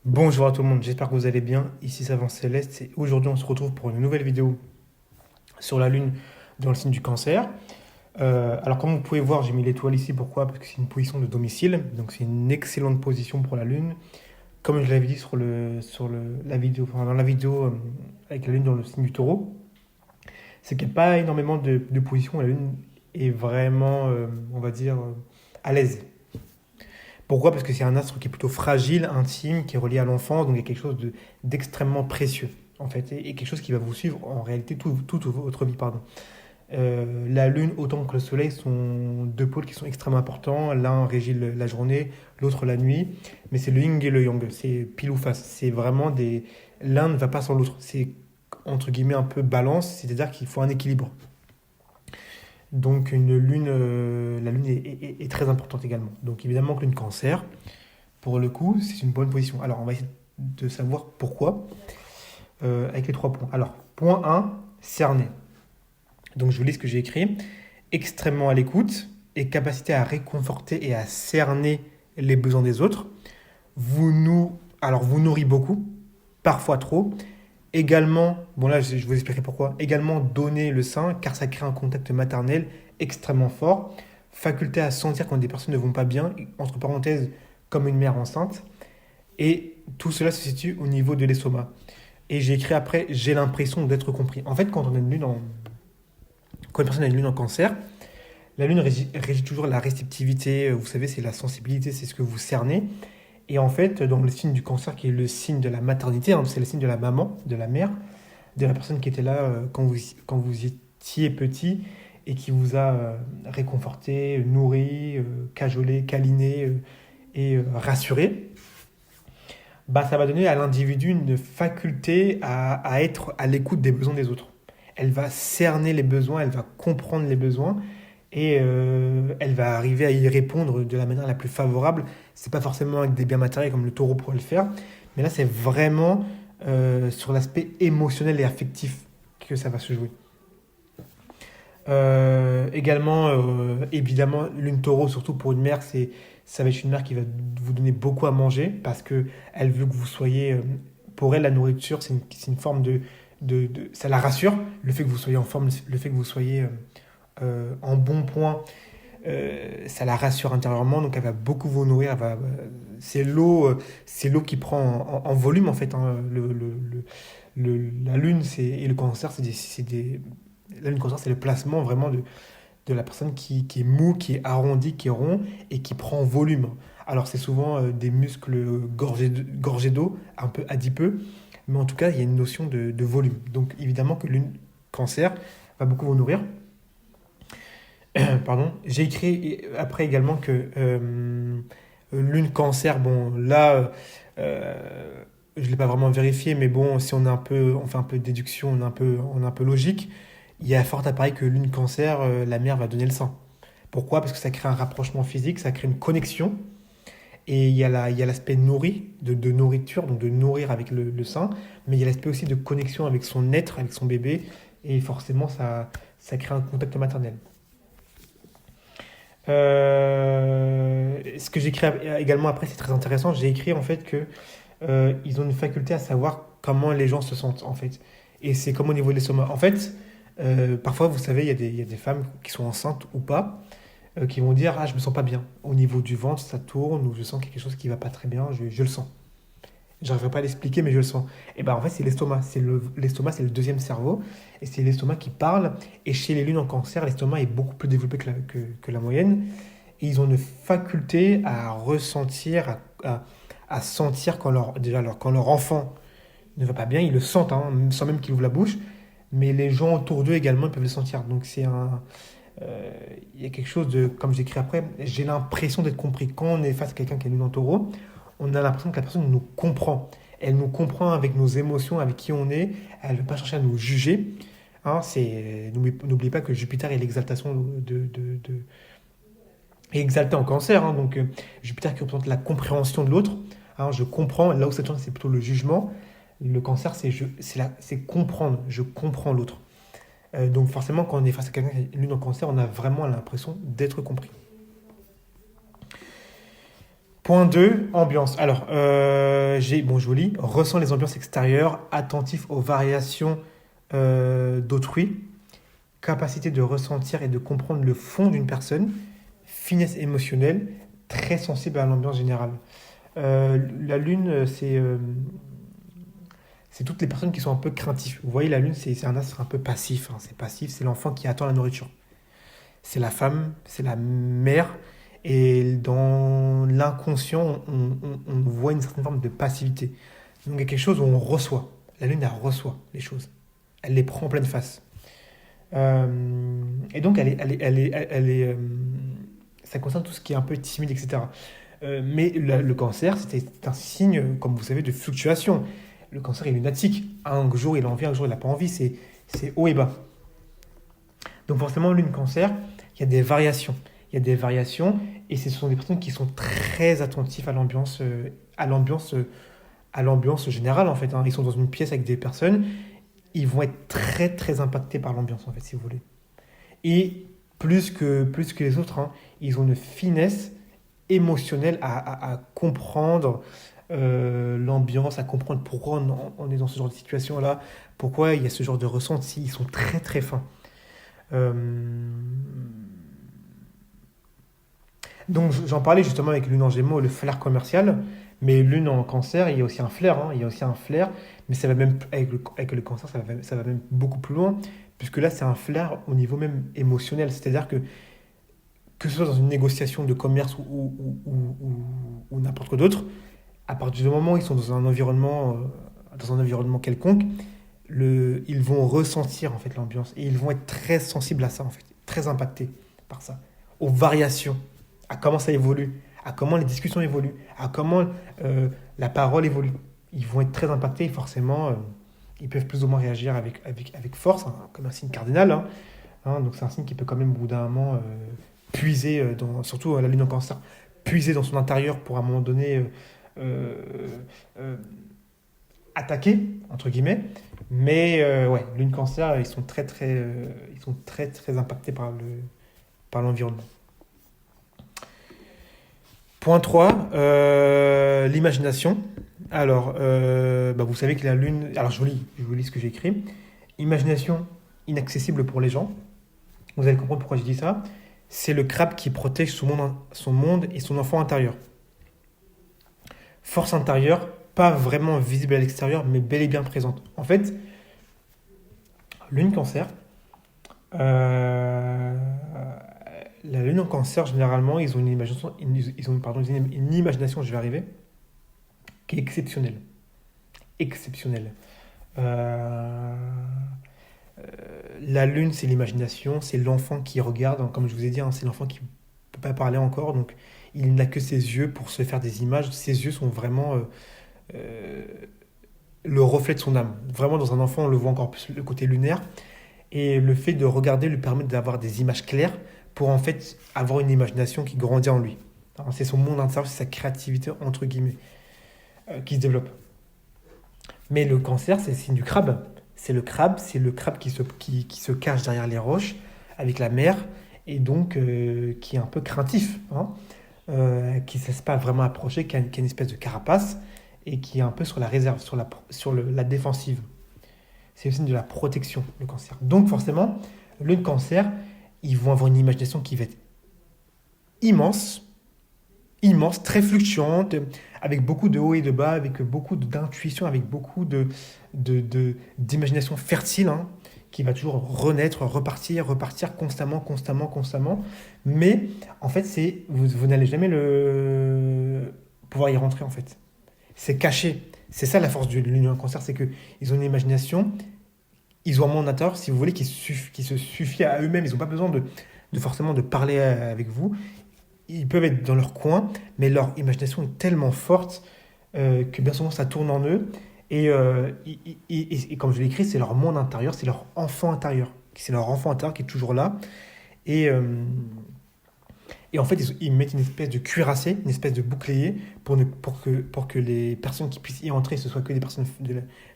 Bonjour à tout le monde, j'espère que vous allez bien. Ici Savant Céleste et aujourd'hui on se retrouve pour une nouvelle vidéo sur la Lune dans le signe du cancer. Alors comme vous pouvez voir, j'ai mis l'étoile ici, pourquoi? Parce que c'est une position de domicile, donc c'est une excellente position pour la Lune. Comme je l'avais dit la vidéo, enfin, dans la vidéo avec la Lune dans le signe du taureau, c'est qu'il n'y a pas énormément de positions où la Lune est vraiment, on va dire, à l'aise. Pourquoi? Parce que c'est un astre qui est plutôt fragile, intime, qui est relié à l'enfance, donc il y a quelque chose d'extrêmement précieux, en fait, et quelque chose qui va vous suivre en réalité toute votre vie, pardon. La Lune, autant que le Soleil, sont deux pôles qui sont extrêmement importants. L'un régit la journée, l'autre la nuit, mais c'est le yin et le yang, c'est pile ou face. C'est vraiment des... L'un ne va pas sans l'autre, c'est entre guillemets un peu balance, c'est-à-dire qu'il faut un équilibre. Donc une lune, la lune est très importante également. Donc évidemment que lune cancer, pour le coup, c'est une bonne position. Alors, on va essayer de savoir pourquoi avec les trois points. Alors, point un, cerner. Donc, je vous lis ce que j'ai écrit. Extrêmement à l'écoute et capacité à réconforter et à cerner les besoins des autres. Vous nourrit beaucoup, parfois trop. Également, bon là, je vous expliquerai pourquoi. Également, donner le sein, car ça crée un contact maternel extrêmement fort. Faculté à sentir quand des personnes ne vont pas bien, entre parenthèses, comme une mère enceinte. Et tout cela se situe au niveau de l'estomac. Et j'ai écrit après, j'ai l'impression d'être compris. En fait, quand une personne a une lune en cancer, la lune régit toujours la réceptivité. Vous savez, c'est la sensibilité, c'est ce que vous cernez. Et en fait, dans le signe du cancer, qui est le signe de la maternité, hein, c'est le signe de la maman, de la mère, de la personne qui était là quand vous étiez petit et qui vous a réconforté, nourri, cajolé, câliné rassuré, bah, ça va donner à l'individu une faculté à être à l'écoute des besoins des autres. Elle va cerner les besoins, elle va comprendre les besoins et elle va arriver à y répondre de la manière la plus favorable. C'est pas forcément avec des biens matériels comme le taureau pourrait le faire, mais là c'est vraiment sur l'aspect émotionnel et affectif que ça va se jouer. Également, évidemment, lune taureau, surtout pour une mère, ça va être une mère qui va vous donner beaucoup à manger parce que elle veut que vous soyez. Pour elle, la nourriture, c'est une forme ça la rassure, le fait que vous soyez en forme, le fait que vous soyez en bon point, ça la rassure intérieurement, donc elle va beaucoup vous nourrir. C'est l'eau qui prend en volume en fait, hein. La lune et le cancer, la lune cancer, c'est le placement vraiment de la personne qui est mou, qui est arrondi, qui est rond et qui prend en volume. Alors c'est souvent des muscles gorgés d'eau, un peu adipeux, mais en tout cas il y a une notion de volume. Donc évidemment que lune cancer va beaucoup vous nourrir. Pardon. J'ai écrit après également que lune cancer, bon là, je ne l'ai pas vraiment vérifié, mais bon, si on fait un peu de déduction, on est un peu logique, il y a fort à parier que lune cancer, la mère va donner le sein. Pourquoi? Parce que ça crée un rapprochement physique, ça crée une connexion, et il y a l'aspect nourri, de nourriture, donc de nourrir avec le sein, mais il y a l'aspect aussi de connexion avec son être, avec son bébé, et forcément ça crée un contact maternel. Ce que j'écris également après, c'est très intéressant. J'ai écrit en fait que ils ont une faculté à savoir comment les gens se sentent en fait. Et c'est comme au niveau de l'estomac. En fait, parfois, vous savez, il y a des femmes qui sont enceintes ou pas, qui vont dire, ah, je me sens pas bien. Au niveau du ventre, ça tourne ou je sens quelque chose qui va pas très bien. Je le sens. J'arriverai pas à l'expliquer, mais je le sens. Et ben en fait, c'est l'estomac. L'estomac, c'est le deuxième cerveau. Et c'est l'estomac qui parle. Et chez les lunes en cancer, l'estomac est beaucoup plus développé que la moyenne. Et ils ont une faculté à ressentir, à sentir quand leur enfant ne va pas bien. Ils le sentent, hein, sans même qu'ils ouvrent la bouche. Mais les gens autour d'eux également, ils peuvent le sentir. Donc il y a quelque chose de, comme j'écris après, j'ai l'impression d'être compris. Quand on est face à quelqu'un qui est lune en taureau, on a l'impression que la personne nous comprend. Elle nous comprend avec nos émotions, avec qui on est. Elle ne veut pas chercher à nous juger. Hein, n'oubliez pas que Jupiter est l'exaltation est exalté en cancer. Hein, donc Jupiter qui représente la compréhension de l'autre. Hein, je comprends. Là où Saturne, c'est plutôt le jugement. Le cancer, c'est comprendre. Je comprends l'autre. Donc forcément, quand on est face à quelqu'un qui est lune en cancer, on a vraiment l'impression d'être compris. Point 2, ambiance. Alors, bon, je vous lis. Ressent les ambiances extérieures, attentif aux variations d'autrui, capacité de ressentir et de comprendre le fond d'une personne, finesse émotionnelle, très sensible à l'ambiance générale. La lune, c'est toutes les personnes qui sont un peu craintives. Vous voyez, la lune, c'est un astre un peu passif, hein. C'est passif, c'est l'enfant qui attend la nourriture. C'est la femme, c'est la mère. Et dans l'inconscient, on voit une certaine forme de passivité. Donc il y a quelque chose où on reçoit. La lune, elle reçoit les choses. Elle les prend en pleine face. Et donc, ça concerne tout ce qui est un peu timide, etc. Mais le cancer, c'est un signe, comme vous savez, de fluctuation. Le cancer est lunatique. Un jour, il a envie, un jour, il n'a pas envie. C'est haut et bas. Donc forcément, lune cancer, il y a des variations. Il y a des variations et ce sont des personnes qui sont très attentives à l'ambiance générale en fait, hein. Ils sont dans une pièce avec des personnes, ils vont être très très impactés par l'ambiance en fait, si vous voulez. Et plus que les autres, hein, ils ont une finesse émotionnelle à comprendre l'ambiance, à comprendre pourquoi on est dans ce genre de situation-là, pourquoi il y a ce genre de ressenti. Ils sont très très fins. Euh, Donc j'en parlais justement avec Lune en Gémeaux, le flair commercial, mais Lune en Cancer, il y a aussi un flair, hein, il y a aussi un flair, mais ça va même avec le Cancer, ça va même beaucoup plus loin, puisque là c'est un flair au niveau même émotionnel, c'est-à-dire que ce soit dans une négociation de commerce ou n'importe quoi d'autre, à partir du moment où ils sont dans un environnement quelconque, ils vont ressentir en fait l'ambiance et ils vont être très sensibles à ça en fait, très impactés par ça, aux variations, à comment ça évolue, à comment les discussions évoluent, à comment la parole évolue. Ils vont être très impactés et forcément ils peuvent plus ou moins réagir avec force, hein, comme un signe cardinal, hein. Donc c'est un signe qui peut quand même au bout d'un moment puiser, surtout la lune en cancer, puiser dans son intérieur pour à un moment donné euh, euh, attaquer, entre guillemets. Mais ouais, lune cancer, ils sont très très impactés par l'environnement. Point 3, l'imagination. Alors, vous savez que la lune... Alors, je vous lis ce que j'ai écrit. Imagination inaccessible pour les gens. Vous allez comprendre pourquoi je dis ça. C'est le crabe qui protège son monde et son enfant intérieur. Force intérieure, pas vraiment visible à l'extérieur, mais bel et bien présente. En fait, lune cancer, euh, la lune en cancer, généralement, ils ont une imagination, une imagination, je vais arriver, qui est exceptionnelle. Exceptionnelle. Euh, la lune, c'est l'imagination, c'est l'enfant qui regarde, hein, comme je vous ai dit, hein, c'est l'enfant qui ne peut pas parler encore, donc il n'a que ses yeux pour se faire des images. Ses yeux sont vraiment euh, le reflet de son âme. Vraiment, dans un enfant, on le voit encore plus le côté lunaire. Et le fait de regarder lui permet d'avoir des images claires pour en fait avoir une imagination qui grandit en lui. Alors, c'est son monde intérieur, c'est sa créativité, entre guillemets, qui se développe. Mais le cancer, c'est le signe du crabe. C'est le crabe qui se cache derrière les roches avec la mer et donc qui est un peu craintif, hein, qui ne se laisse pas vraiment approcher, qui a une espèce de carapace et qui est un peu sur la réserve, sur la défensive. C'est le signe de la protection, le cancer. Donc forcément, le cancer, ils vont avoir une imagination qui va être immense, immense, très fluctuante, avec beaucoup de hauts et de bas, avec beaucoup d'intuition, avec beaucoup d'imagination fertile, hein, qui va toujours renaître, repartir, repartir constamment, constamment, constamment. Mais en fait, vous n'allez jamais pouvoir y rentrer en fait. C'est caché. C'est ça la force de l'union cancer, c'est qu'ils ont une imagination, ils ont un monde intérieur, si vous voulez, qui se suffit à eux-mêmes. Ils n'ont pas besoin de forcément de parler avec vous. Ils peuvent être dans leur coin, mais leur imagination est tellement forte que bien souvent ça tourne en eux. Et comme je l'ai écrit, c'est leur monde intérieur, c'est leur enfant intérieur. C'est leur enfant intérieur qui est toujours là. Et, euh, et en fait, ils mettent une espèce de cuirassé, une espèce de bouclier pour que les personnes qui puissent y entrer, ce soit que des personnes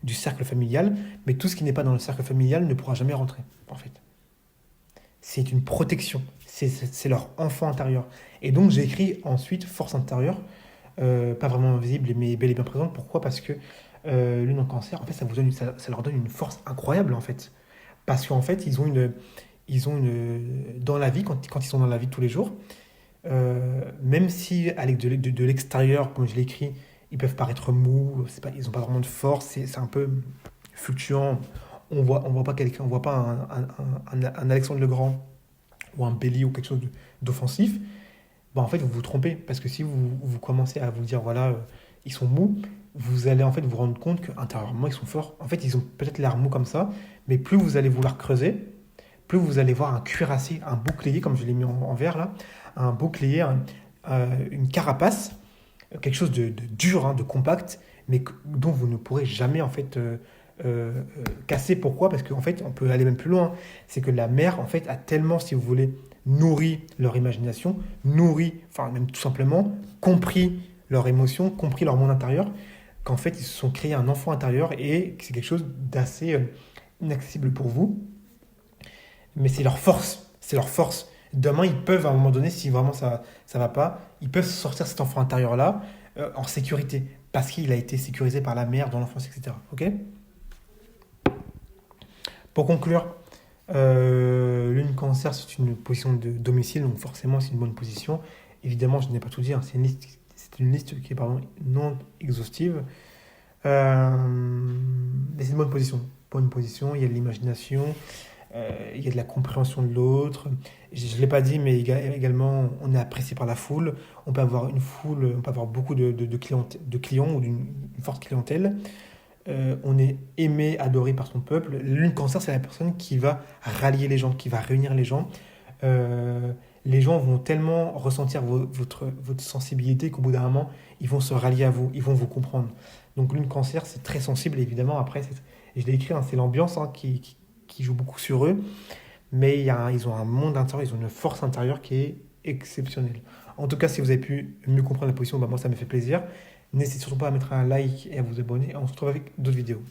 du cercle familial. Mais tout ce qui n'est pas dans le cercle familial ne pourra jamais rentrer, en fait. C'est une protection. C'est leur enfant intérieur. Et donc, j'ai écrit ensuite force intérieure. pas vraiment visible, mais bel et bien présente. Pourquoi? Parce que lune en cancer, en fait, ça leur donne une force incroyable, en fait. Parce qu'en fait, dans la vie, quand ils sont dans la vie de tous les jours, même si avec de l'extérieur, comme je l'ai écrit, ils peuvent paraître mous, c'est pas, ils n'ont pas vraiment de force, c'est un peu fluctuant. On voit pas quelqu'un, on voit pas un Alexandre le Grand ou un Bélier ou quelque chose d'offensif. Bah, en fait, vous vous trompez. Parce que si vous commencez à vous dire, voilà, ils sont mous, vous allez en fait vous rendre compte qu'intérieurement, ils sont forts. En fait, ils ont peut-être l'air mous comme ça, mais plus vous allez vouloir creuser, plus vous allez voir un cuirassé, un bouclier, comme je l'ai mis en vert là, un bouclier, une carapace, quelque chose de dur, hein, de compact, mais dont vous ne pourrez jamais en fait casser. Pourquoi? Parce qu'en fait, on peut aller même plus loin. C'est que la mer, en fait, a tellement, si vous voulez, nourri leur imagination, nourri, enfin même tout simplement, compris leurs émotions, compris leur monde intérieur, qu'en fait, ils se sont créés un enfant intérieur et que c'est quelque chose d'assez inaccessible pour vous. Mais c'est leur force, c'est leur force. Demain, ils peuvent, à un moment donné, si vraiment ça va pas, ils peuvent sortir cet enfant intérieur-là en sécurité, parce qu'il a été sécurisé par la mère dans l'enfance, etc. Ok? Pour conclure, lune cancer, c'est une position de domicile, donc forcément, c'est une bonne position. Évidemment, je n'ai pas tout dit, hein, c'est une liste qui est pardon, non exhaustive. Mais c'est une bonne position. Bonne position, il y a de l'imagination, il y a de la compréhension de l'autre. Je ne l'ai pas dit, mais également, on est apprécié par la foule. On peut avoir une foule, on peut avoir beaucoup de clients ou une forte clientèle. On est aimé, adoré par son peuple. Lune cancer, c'est la personne qui va rallier les gens, qui va réunir les gens. Euh, les gens vont tellement ressentir votre sensibilité qu'au bout d'un moment, ils vont se rallier à vous, ils vont vous comprendre. Donc lune cancer, c'est très sensible, évidemment. Après, et je l'ai écrit, hein, c'est l'ambiance hein, qui joue beaucoup sur eux. Mais ils ont un monde intérieur, ils ont une force intérieure qui est exceptionnelle. En tout cas, si vous avez pu mieux comprendre la position, bah, moi, ça me fait plaisir. N'hésitez surtout pas à mettre un like et à vous abonner. On se retrouve avec d'autres vidéos.